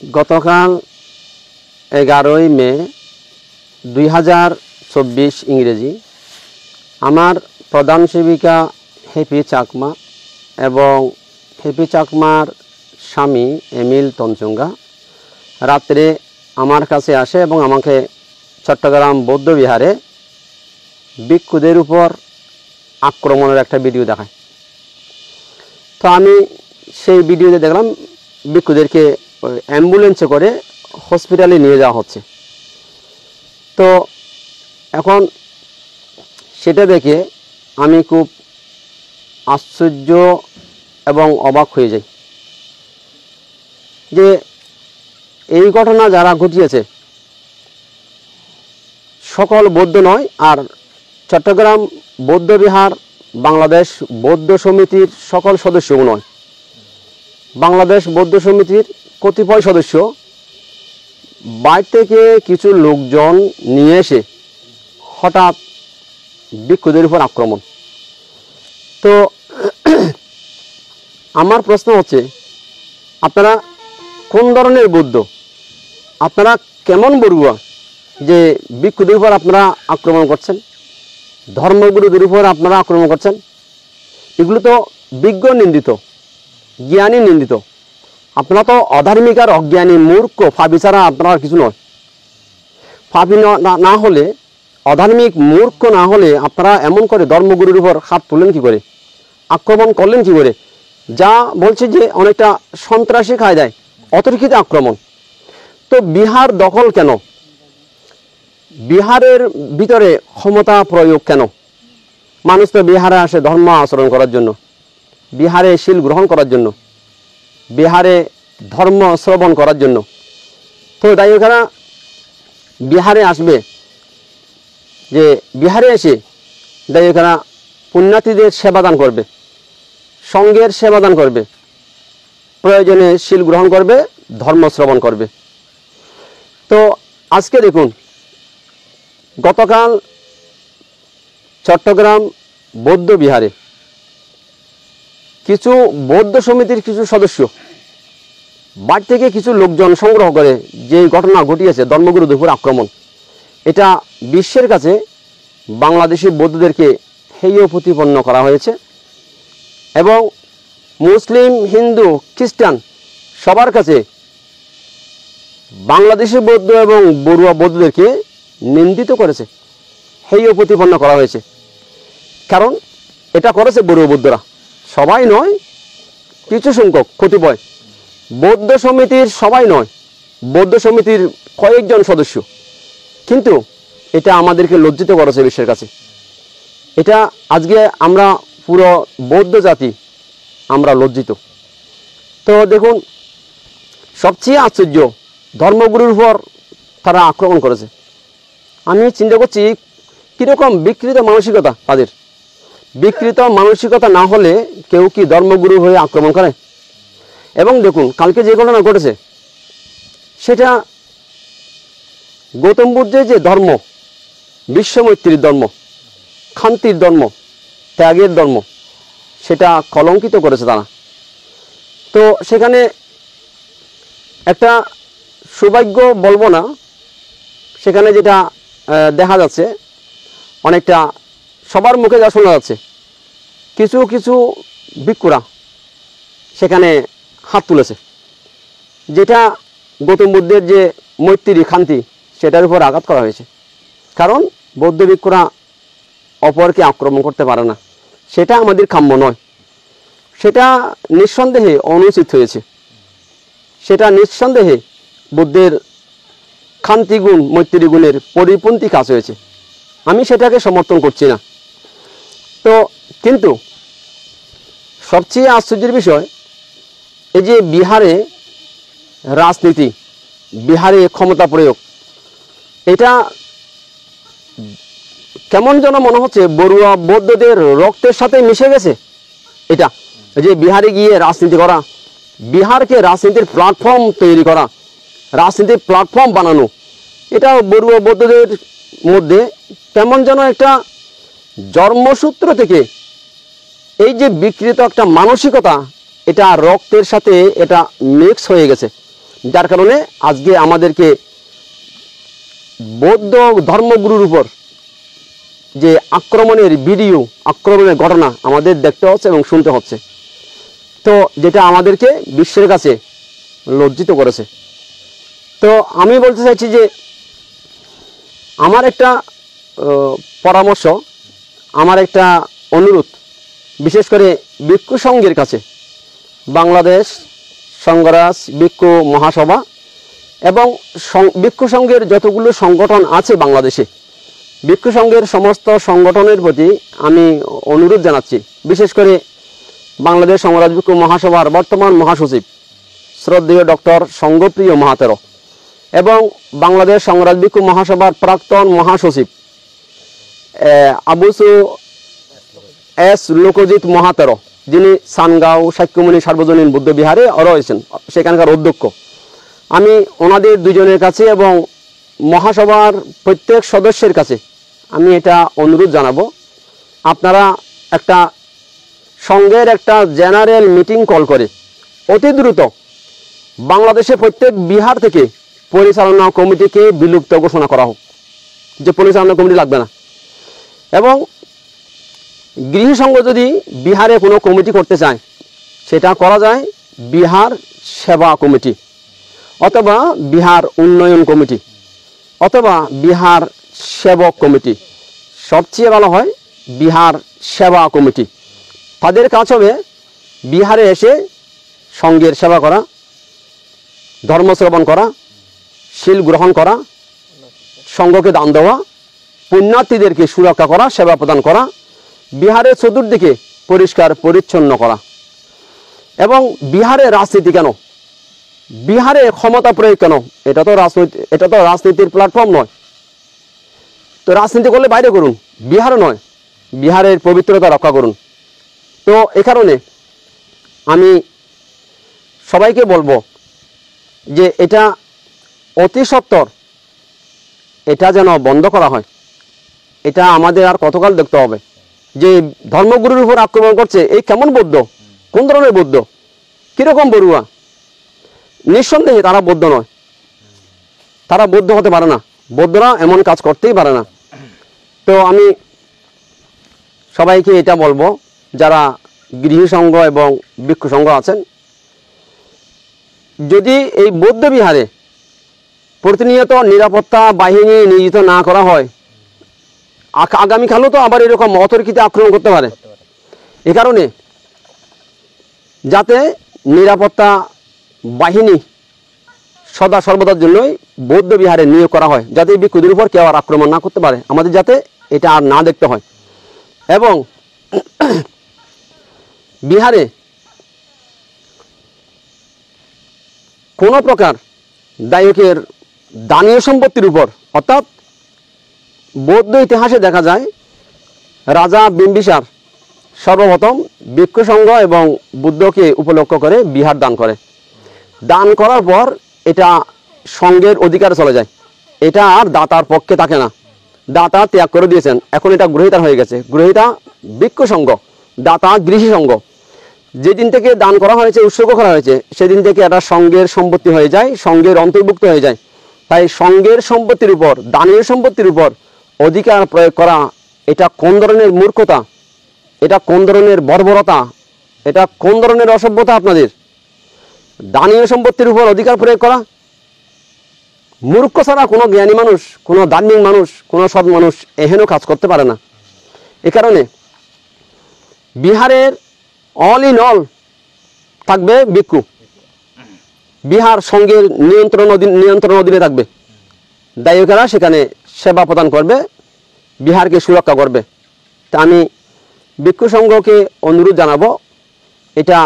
গতকাল 11ই মে 2024 ইংরেজি আমার প্রধান সেবিকা হ্যাপি চাকমা এবং হ্যাপি চাকমার স্বামী এমিল তঞ্চঙ্গা রাত্রে আমার কাছে আসে এবং আমাকে চট্টগ্রাম বৌদ্ধবিহারে ভিক্ষুদের উপর আক্রমণের একটা ভিডিও দেখায়। তো আমি সেই ভিডিওতে দেখলাম ভিক্ষুদেরকে অ্যাম্বুলেন্সে করে হসপিটালে নিয়ে যাওয়া হচ্ছে। তো এখন সেটা দেখে আমি খুব আশ্চর্য এবং অবাক হয়ে যাই যে এই ঘটনা যারা ঘটিয়েছে সকল বৌদ্ধ নয়, আর চট্টগ্রাম বৌদ্ধবিহার বাংলাদেশ বৌদ্ধ সমিতির সকল সদস্যও নয়। বাংলাদেশ বৌদ্ধ সমিতির কতিপয় সদস্য বাইরে থেকে কিছু লোকজন নিয়ে এসে হঠাৎ ভিক্ষুদের উপর আক্রমণ। তো আমার প্রশ্ন হচ্ছে, আপনারা কোন ধরনের বৌদ্ধ? আপনারা কেমন বড়ুয়া যে ভিক্ষুদের উপর আপনারা আক্রমণ করছেন, ধর্মগুরুদের উপর আপনারা আক্রমণ করছেন? এগুলো তো বিজ্ঞ নিন্দিত, জ্ঞানী নিন্দিত। আপনারা তো অধার্মিক আর অজ্ঞানী মূর্খ ফাবি ছাড়া আপনারা কিছু নয়। ফাবি না হলে, অধার্মিক মূর্খ না হলে আপনারা এমন করে ধর্মগুরুর উপর হাত তুললেন কি করে, আক্রমণ করলেন কি করে? যা বলছে যে অনেকটা সন্ত্রাসী কায়দায় অতর্কিত আক্রমণ। তো বিহার দখল কেন? বিহারের ভিতরে ক্ষমতা প্রয়োগ কেন? মানুষ তো বিহারে আসে ধর্ম আচরণ করার জন্য, বিহারে শীল গ্রহণ করার জন্য, বিহারে ধর্ম শ্রবণ করার জন্য। তো তাই ওখানে বিহারে আসবে, যে বিহারে এসে তাই ওখানে পুণ্যার্থীদের সেবাদান করবে, সঙ্ঘের সেবাদান করবে, প্রয়োজনে শীল গ্রহণ করবে, ধর্ম শ্রবণ করবে। তো আজকে দেখুন, গতকাল চট্টগ্রাম বৌদ্ধ বিহারে কিছু বৌদ্ধ সমিতির কিছু সদস্য বাইরে থেকে কিছু লোকজন সংগ্রহ করে যে ঘটনা ঘটিয়েছে ধর্মগুরুদের উপর আক্রমণ, এটা বিশ্বের কাছে বাংলাদেশি বৌদ্ধদেরকে হেয় প্রতিপন্ন করা হয়েছে এবং মুসলিম, হিন্দু, খ্রিস্টান সবার কাছে বাংলাদেশি বৌদ্ধ এবং বড়ুয়া বৌদ্ধদেরকে নিন্দিত করেছে, হেয় প্রতিপন্ন করা হয়েছে। কারণ এটা করেছে বড়ুয়া বৌদ্ধরা, সবাই নয়, কিছু সংখ্যক কতিপয়। বৌদ্ধ সমিতির সবাই নয়, বৌদ্ধ সমিতির কয়েকজন সদস্য। কিন্তু এটা আমাদেরকে লজ্জিত করেছে বিশ্বের কাছে। এটা আজকে আমরা পুরো বৌদ্ধ জাতি আমরা লজ্জিত। তো দেখুন, সবচেয়ে আশ্চর্য, ধর্মগুরুর উপর তারা আক্রমণ করেছে। আমি চিন্তা করছি কীরকম বিকৃত মানসিকতা তাদের। বিকৃত মানসিকতা না হলে কেউ কি ধর্মগুরু হয়ে আক্রমণ করে? এবং দেখুন, কালকে যে ঘটনা ঘটেছে সেটা গৌতম বুদ্ধের যে ধর্ম, বিশ্বমৈত্রীর ধর্ম, শান্তির ধর্ম, ত্যাগের ধর্ম, সেটা কলঙ্কিত করেছে তারা। তো সেখানে একটা সৌভাগ্য বলবো না, সেখানে যেটা দেখা যাচ্ছে, অনেকটা সবার মুখে যা শোনা যাচ্ছে, কিছু কিছু ভিক্ষুরা সেখানে হাত তুলেছে, যেটা গৌতম বুদ্ধের যে মৈত্রী শান্তি সেটার উপর আঘাত করা হয়েছে। কারণ বৌদ্ধ ভিক্ষুরা অপরকে আক্রমণ করতে পারে না, সেটা আমাদের কাম্য নয়, সেটা নিঃসন্দেহে অনুচিত হয়েছে, সেটা নিঃসন্দেহে বুদ্ধের শান্তিগুণ, মৈত্রী গুণের পরিপন্থী কাজ হয়েছে। আমি সেটাকে সমর্থন করছি না। তো কিন্তু সবচেয়ে আশ্চর্যের বিষয়, এই যে বিহারে রাজনীতি, বিহারে ক্ষমতা প্রয়োগ, এটা কেমন যেন মনে হচ্ছে বড়ুয়া বৌদ্ধদের রক্তের সাথে মিশে গেছে। এটা যে বিহারে গিয়ে রাজনীতি করা, বিহারকে রাজনীতির প্ল্যাটফর্ম তৈরি করা, রাজনীতির প্ল্যাটফর্ম বানানো, এটা বড়ুয়া বৌদ্ধদের মধ্যে কেমন যেন একটা জন্মসূত্র থেকে এই যে বিকৃত একটা মানসিকতা, এটা রক্তের সাথে এটা মিক্স হয়ে গেছে। যার কারণে আজকে আমাদেরকে বৌদ্ধ ধর্মগুরুর উপর যে আক্রমণের ভিডিও, আক্রমণের ঘটনা আমাদের দেখতে হচ্ছে এবং শুনতে হচ্ছে, তো যেটা আমাদেরকে বিশ্বের কাছে লজ্জিত করেছে। তো আমি বলতে চাইছি যে আমার একটা পরামর্শ, আমার একটা অনুরোধ, বিশেষ করে ভিক্ষু সংঘের কাছে, বাংলাদেশ সংঘরাজ ভিক্ষু মহাসভা এবং ভিক্ষু সংঘের যতগুলো সংগঠন আছে বাংলাদেশে, ভিক্ষু সংঘের সমস্ত সংগঠনের প্রতি আমি অনুরোধ জানাচ্ছি। বিশেষ করে বাংলাদেশ সংঘরাজ ভিক্ষু মহাসভার বর্তমান মহাসচিব শ্রদ্ধেয় ডক্টর সঙ্গপ্রিয় মহাতেরো এবং বাংলাদেশ সংঘরাজ ভিক্ষু মহাসভার প্রাক্তন মহাসচিব আবুসু এস লোকজিৎ মহাতেরো, যিনি সানগাঁও সাক্ষ্যমণি সার্বজনীন বুদ্ধ বিহারে রয়েছেন, সেখানকার অধ্যক্ষ। আমি ওনাদের দুজনের কাছে এবং মহাসভার প্রত্যেক সদস্যের কাছে আমি এটা অনুরোধ জানাবো, আপনারা একটা সংঘের একটা জেনারেল মিটিং কল করে অতি দ্রুত বাংলাদেশে প্রত্যেক বিহার থেকে পরিচালনা কমিটিকে বিলুপ্ত ঘোষণা করা হোক, যে পরিচালনা কমিটি লাগবে না। এবং গৃহসংঘ যদি বিহারে কোনো কমিটি করতে চায়, সেটা করা যায় বিহার সেবা কমিটি অথবা বিহার উন্নয়ন কমিটি অথবা বিহার সেবক কমিটি। সবচেয়ে ভালো হয় বিহার সেবা কমিটি। তাদের কাজ হবে বিহারে এসে সংঘের সেবা করা, ধর্মশ্রবণ করা, শীল গ্রহণ করা, সংঘকে দান দেওয়া, পুণ্যার্থীদেরকে সুরক্ষা করা, সেবা প্রদান করা, বিহারের চতুর্দিকে পরিষ্কার পরিচ্ছন্ন করা। এবং বিহারে রাজনীতি কেন, বিহারে ক্ষমতা প্রয়োগ কেন? এটা তো রাজনীতির প্ল্যাটফর্ম নয়। তো রাজনীতি করলে বাইরে করুন, বিহারে নয়, বিহারের পবিত্রতা রক্ষা করুন। তো এ কারণে আমি সবাইকে বলবো যে এটা অতি সত্বর এটা যেন বন্ধ করা হয়। এটা আমাদের আর কতকাল দেখতে হবে যে ধর্মগুরুর উপর আক্রমণ করছে, এই কেমন বৌদ্ধ, কোন ধরনের বৌদ্ধ, কীরকম বড়ুয়া? নিঃসন্দেহে তারা বৌদ্ধ নয়, তারা বৌদ্ধ হতে পারে না, বৌদ্ধরা এমন কাজ করতেই পারে না। তো আমি সবাইকে এটা বলবো, যারা গৃহসংঘ এবং ভিক্ষু সংঘ আছেন, যদি এই বৌদ্ধ বিহারে প্রতিনিয়ত নিরাপত্তা বাহিনী নিয়োজিত না করা হয়, আগামীকালও তো আবার এরকম অতর্কিত আক্রমণ করতে পারে। এ কারণে যাতে নিরাপত্তা বাহিনী সদা সর্বদার জন্যই বৌদ্ধ বিহারে নিয়োগ করা হয়, যাতে এই ভিক্ষুদের উপর কেউ আর আক্রমণ না করতে পারে, আমাদের যাতে এটা আর না দেখতে হয়। এবং বিহারে কোনো প্রকার দায়কের দানীয় সম্পত্তির উপর, অর্থাৎ বৌদ্ধ ইতিহাসে দেখা যায় রাজা বিম্বিসার সর্বপ্রথম ভিক্ষু সংঘ এবং বুদ্ধকে উপলক্ষ করে বিহার দান করে। দান করার পর এটা সংঘের অধিকারে চলে যায়, এটা আর দাতার পক্ষে থাকে না, দাতা ত্যাগ করে দিয়েছেন, এখন এটা গ্রহীতার হয়ে গেছে। গ্রহীতা ভিক্ষু সংঘ, দাতা গৃহী সংঘ। যেদিন থেকে দান করা হয়েছে, উৎসর্গ করা হয়েছে, সেদিন থেকে এটা সংঘের সম্পত্তি হয়ে যায়, সংঘের অন্তর্ভুক্ত হয়ে যায়। তাই সংঘের সম্পত্তির উপর, দানীয় সম্পত্তির উপর অধিকার প্রয়োগ করা, এটা কোন ধরনের মূর্খতা, এটা কোন ধরনের বর্বরতা, এটা কোন ধরনের অসভ্যতা আপনাদের? দানীয় সম্পত্তির উপর অধিকার প্রয়োগ করা, মূর্খ ছাড়া কোনো জ্ঞানী মানুষ, কোনো ধার্মিক মানুষ, কোনো সৎ মানুষ এহেন কাজ করতে পারে না। এ কারণে বিহারের অল ইন অল থাকবে ভিক্ষু, বিহার সংঘের নিয়ন্ত্রণ অধীনে থাকবে। দায়িকেরা সেখানে সেবা প্রদান করবে, বিহারকে সুরক্ষা করবে। তা আমি ভিক্ষু সংঘকে অনুরোধ জানাবো, এটা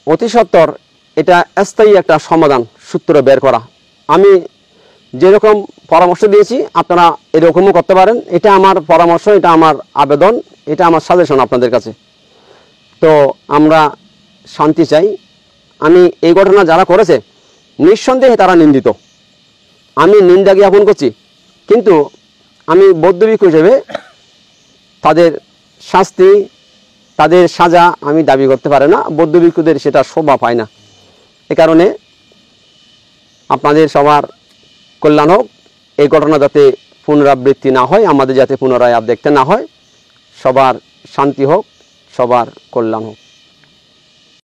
অতি সত্বর এটা স্থায়ী একটা সমাধান সূত্র বের করা। আমি যেরকম পরামর্শ দিয়েছি আপনারা এরকমও করতে পারেন। এটা আমার পরামর্শ, এটা আমার আবেদন, এটা আমার সাজেশন আপনাদের কাছে। তো আমরা শান্তি চাই। আমি এই ঘটনা যারা করেছে নিঃসন্দেহে তারা নিন্দিত, আমি নিন্দা জ্ঞাপন করছি, কিন্তু আমি বৌদ্ধ ভিক্ষু হিসেবে তাদের শাস্তি, তাদের সাজা আমি দাবি করতে পারি না। বৌদ্ধ ভিক্ষুদের সেটা শোভা পায় না। এ কারণে আপনাদের সবার কল্যাণ হোক। এই ঘটনা যাতে পুনরাবৃত্তি না হয়, আমাদের যাতে পুনরায় আর দেখতে না হয়। সবার শান্তি হোক, সবার কল্যাণ হোক।